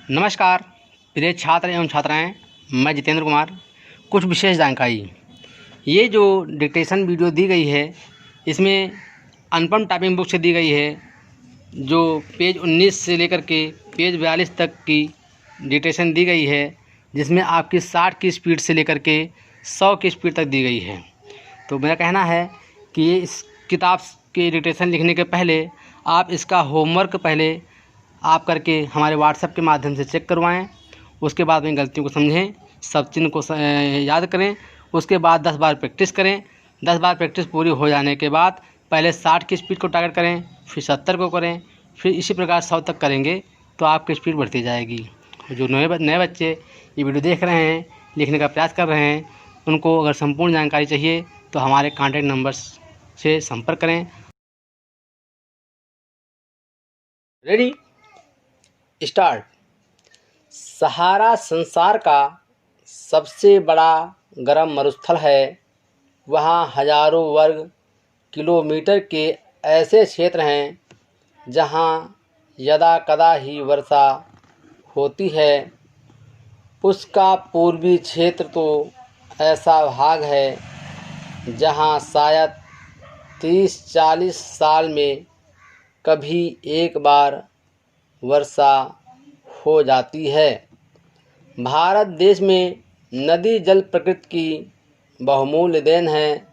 नमस्कार प्रिय छात्र एवं छात्राएं, मैं जितेंद्र कुमार। कुछ विशेष जानकारी। ये जो डिक्टेशन वीडियो दी गई है इसमें अनुपम टाइपिंग बुक से दी गई है, जो पेज 19 से लेकर के पेज 42 तक की डिक्टेशन दी गई है, जिसमें आपकी 60 की स्पीड से लेकर के 100 की स्पीड तक दी गई है। तो मेरा कहना है कि ये इस किताब के डिक्टेशन लिखने के पहले आप इसका होमवर्क पहले आप करके हमारे व्हाट्सएप के माध्यम से चेक करवाएं। उसके बाद में गलतियों को समझें, सब चिन्ह को याद करें। उसके बाद 10 बार प्रैक्टिस करें। 10 बार प्रैक्टिस पूरी हो जाने के बाद पहले 60 की स्पीड को टारगेट करें, फिर 70 को करें, फिर इसी प्रकार 100 तक करेंगे तो आपकी स्पीड बढ़ती जाएगी। जो नए बच्चे ये वीडियो देख रहे हैं, लिखने का प्रयास कर रहे हैं, उनको अगर संपूर्ण जानकारी चाहिए तो हमारे कॉन्टैक्ट नंबर्स से संपर्क करें। Ready, start. सहारा संसार का सबसे बड़ा गर्म मरुस्थल है। वहाँ हजारों वर्ग किलोमीटर के ऐसे क्षेत्र हैं जहाँ यदा कदा ही वर्षा होती है। उसका पूर्वी क्षेत्र तो ऐसा भाग है जहाँ शायद 30-40 साल में कभी एक बार वर्षा हो जाती है। भारत देश में नदी जल प्रकृति की बहुमूल्य देन है।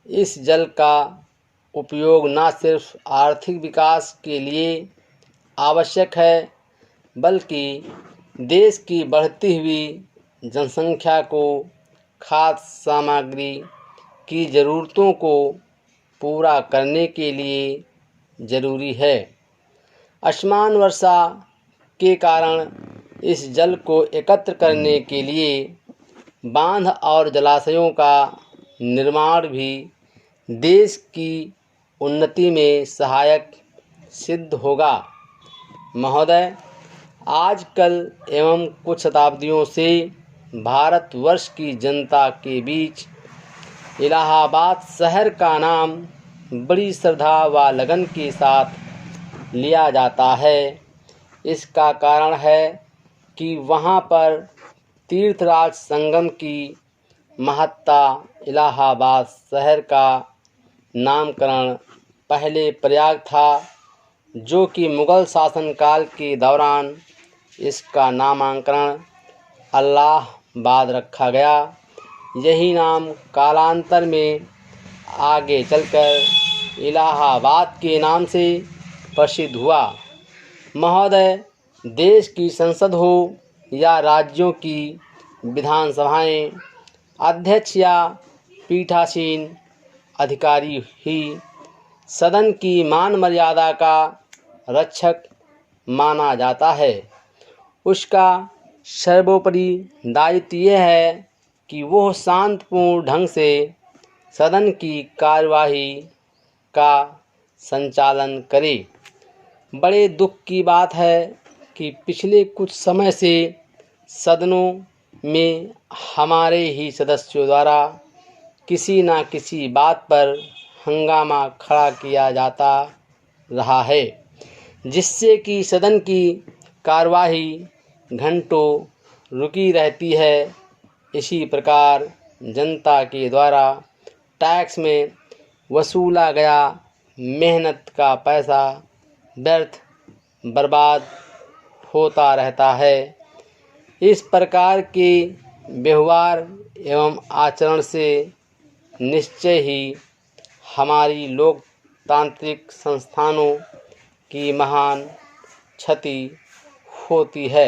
इस जल का उपयोग न सिर्फ आर्थिक विकास के लिए आवश्यक है, बल्कि देश की बढ़ती हुई जनसंख्या को खाद्य सामग्री की ज़रूरतों को पूरा करने के लिए ज़रूरी है। असमान वर्षा के कारण इस जल को एकत्र करने के लिए बांध और जलाशयों का निर्माण भी देश की उन्नति में सहायक सिद्ध होगा। महोदय, आजकल एवं कुछ शताब्दियों से भारतवर्ष की जनता के बीच इलाहाबाद शहर का नाम बड़ी श्रद्धा व लगन के साथ लिया जाता है। इसका कारण है कि वहाँ पर तीर्थराज संगम की महत्ता। इलाहाबाद शहर का नामकरण पहले प्रयाग था, जो कि मुग़ल शासनकाल के दौरान इसका नामांकरण अलाहाबाद रखा गया। यही नाम कालांतर में आगे चलकर इलाहाबाद के नाम से प्रसिद्ध हुआ। महोदय, देश की संसद हो या राज्यों की विधानसभाएं, अध्यक्ष या पीठासीन अधिकारी ही सदन की मान मर्यादा का रक्षक माना जाता है। उसका सर्वोपरि दायित्व यह है कि वह शांतिपूर्ण ढंग से सदन की कार्यवाही का संचालन करे। बड़े दुख की बात है कि पिछले कुछ समय से सदनों में हमारे ही सदस्यों द्वारा किसी न किसी बात पर हंगामा खड़ा किया जाता रहा है, जिससे कि सदन की कार्यवाही घंटों रुकी रहती है। इसी प्रकार जनता के द्वारा टैक्स में वसूला गया मेहनत का पैसा व्यर्थ बर्बाद होता रहता है। इस प्रकार के व्यवहार एवं आचरण से निश्चय ही हमारी लोकतांत्रिक संस्थानों की महान क्षति होती है।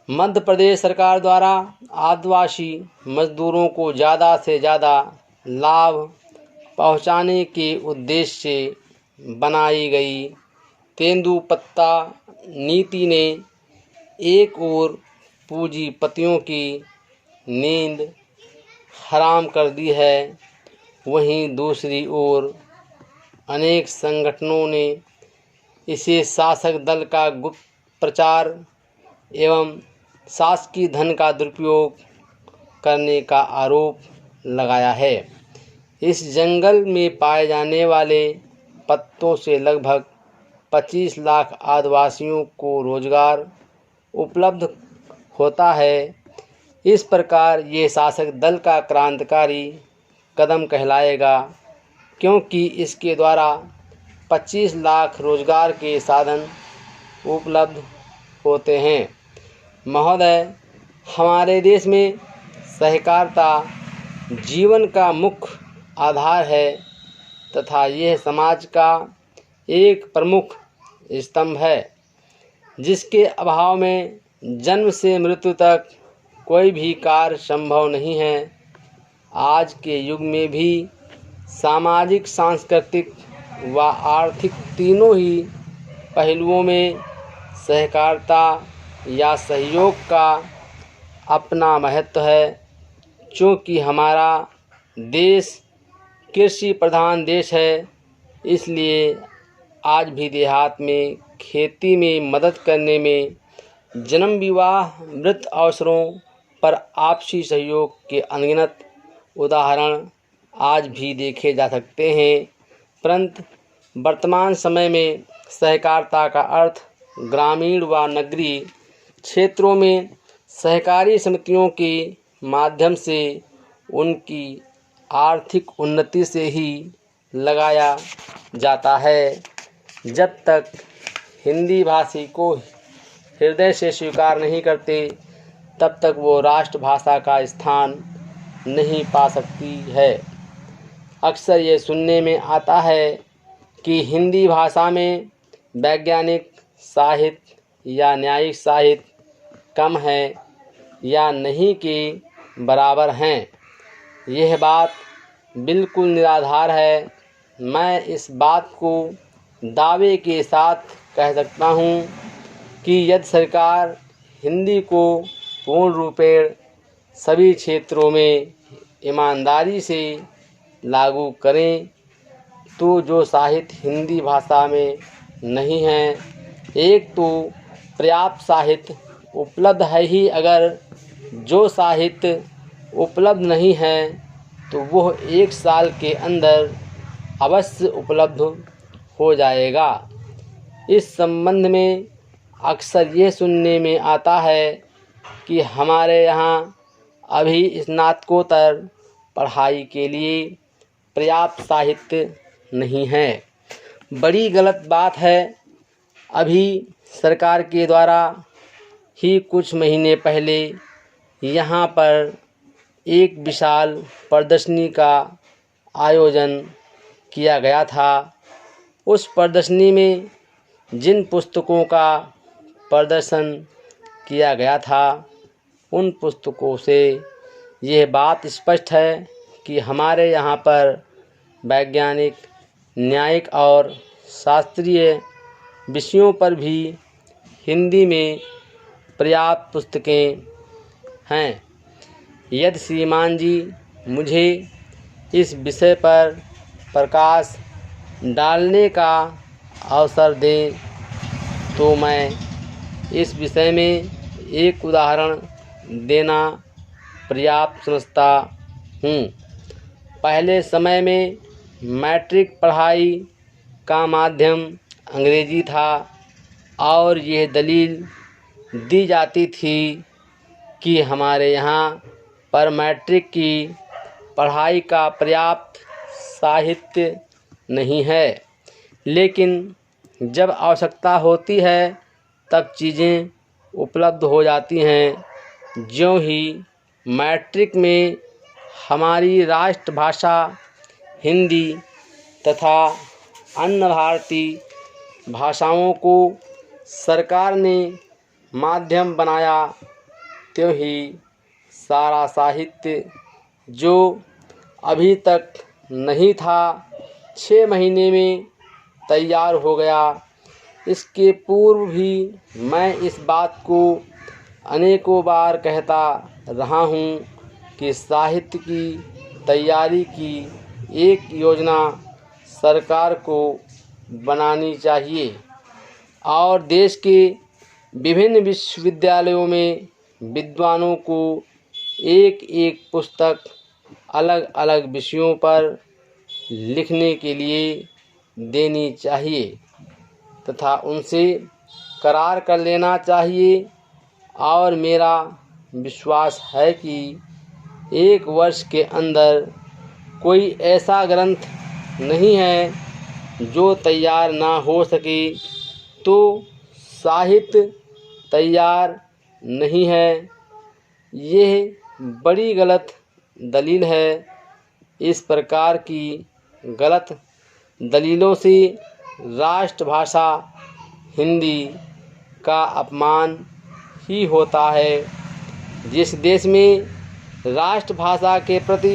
मध्य प्रदेश सरकार द्वारा आदिवासी मजदूरों को ज़्यादा से ज़्यादा लाभ पहुंचाने के उद्देश्य से बनाई गई तेंदुपत्ता नीति ने एक ओर पूंजीपतियों की नींद हराम कर दी है, वहीं दूसरी ओर अनेक संगठनों ने इसे शासक दल का गुप्त प्रचार एवं शासकीय धन का दुरुपयोग करने का आरोप लगाया है। इस जंगल में पाए जाने वाले पत्तों से लगभग 25 लाख आदिवासियों को रोजगार उपलब्ध होता है। इस प्रकार ये शासक दल का क्रांतिकारी कदम कहलाएगा, क्योंकि इसके द्वारा 25 लाख रोजगार के साधन उपलब्ध होते हैं। महोदय, हमारे देश में सहकारिता जीवन का मुख्य आधार है तथा यह समाज का एक प्रमुख स्तंभ है, जिसके अभाव में जन्म से मृत्यु तक कोई भी कार्य संभव नहीं है। आज के युग में भी सामाजिक, सांस्कृतिक व आर्थिक तीनों ही पहलुओं में सहकारिता या सहयोग का अपना महत्व है। चूँकि हमारा देश कृषि प्रधान देश है, इसलिए आज भी देहात में खेती में मदद करने में, जन्म, विवाह, मृत अवसरों पर आपसी सहयोग के अनगिनत उदाहरण आज भी देखे जा सकते हैं। परंतु वर्तमान समय में सहकारिता का अर्थ ग्रामीण व नगरीय क्षेत्रों में सहकारी समितियों के माध्यम से उनकी आर्थिक उन्नति से ही लगाया जाता है। जब तक हिंदी भाषी को हृदय से स्वीकार नहीं करते, तब तक वो राष्ट्रभाषा का स्थान नहीं पा सकती है। अक्सर ये सुनने में आता है कि हिंदी भाषा में वैज्ञानिक साहित्य या न्यायिक साहित्य कम है या नहीं के बराबर हैं। यह बात बिल्कुल निराधार है। मैं इस बात को दावे के साथ कह सकता हूँ कि यदि सरकार हिंदी को पूर्ण रूपेण सभी क्षेत्रों में ईमानदारी से लागू करें, तो जो साहित्य हिंदी भाषा में नहीं है, एक तो पर्याप्त साहित्य उपलब्ध है ही, अगर जो साहित्य उपलब्ध नहीं है तो वह 1 साल के अंदर अवश्य उपलब्ध हो जाएगा। इस संबंध में अक्सर ये सुनने में आता है कि हमारे यहाँ अभी स्नातकोत्तर पढ़ाई के लिए पर्याप्त साहित्य नहीं है। बड़ी गलत बात है। अभी सरकार के द्वारा ही कुछ महीने पहले यहाँ पर एक विशाल प्रदर्शनी का आयोजन किया गया था। उस प्रदर्शनी में जिन पुस्तकों का प्रदर्शन किया गया था, उन पुस्तकों से यह बात स्पष्ट है कि हमारे यहाँ पर वैज्ञानिक, न्यायिक और शास्त्रीय विषयों पर भी हिंदी में पर्याप्त पुस्तकें हैं। यदि श्रीमान जी मुझे इस विषय पर प्रकाश डालने का अवसर दें, तो मैं इस विषय में एक उदाहरण देना पर्याप्त समझता हूँ। पहले समय में मैट्रिक पढ़ाई का माध्यम अंग्रेजी था और यह दलील दी जाती थी कि हमारे यहाँ पर मैट्रिक की पढ़ाई का पर्याप्त साहित्य नहीं है। लेकिन जब आवश्यकता होती है तब चीज़ें उपलब्ध हो जाती हैं। ज्यों ही मैट्रिक में हमारी राष्ट्रभाषा हिंदी तथा अन्य भारतीय भाषाओं को सरकार ने माध्यम बनाया, त्यों ही सारा साहित्य जो अभी तक नहीं था 6 महीने में तैयार हो गया। इसके पूर्व भी मैं इस बात को अनेकों बार कहता रहा हूँ कि साहित्य की तैयारी की एक योजना सरकार को बनानी चाहिए और देश के विभिन्न विश्वविद्यालयों में विद्वानों को एक एक पुस्तक अलग अलग विषयों पर लिखने के लिए देनी चाहिए तथा उनसे करार कर लेना चाहिए और मेरा विश्वास है कि 1 वर्ष के अंदर कोई ऐसा ग्रंथ नहीं है जो तैयार ना हो सके। तो साहित्य तैयार नहीं है, यह बड़ी गलत दलील है। इस प्रकार की गलत दलीलों से राष्ट्रभाषा हिंदी का अपमान ही होता है। जिस देश में राष्ट्रभाषा के प्रति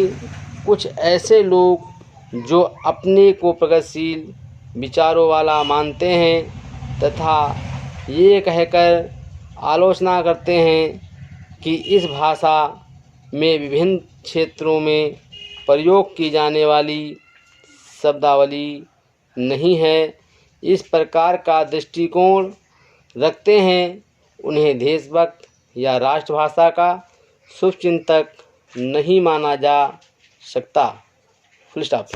कुछ ऐसे लोग जो अपने को प्रगतिशील विचारों वाला मानते हैं तथा ये कहकर आलोचना करते हैं कि इस भाषा में विभिन्न क्षेत्रों में प्रयोग की जाने वाली शब्दावली नहीं है, इस प्रकार का दृष्टिकोण रखते हैं, उन्हें देशभक्त या राष्ट्रभाषा का शुभचिंतक नहीं माना जा सकता। Full stop.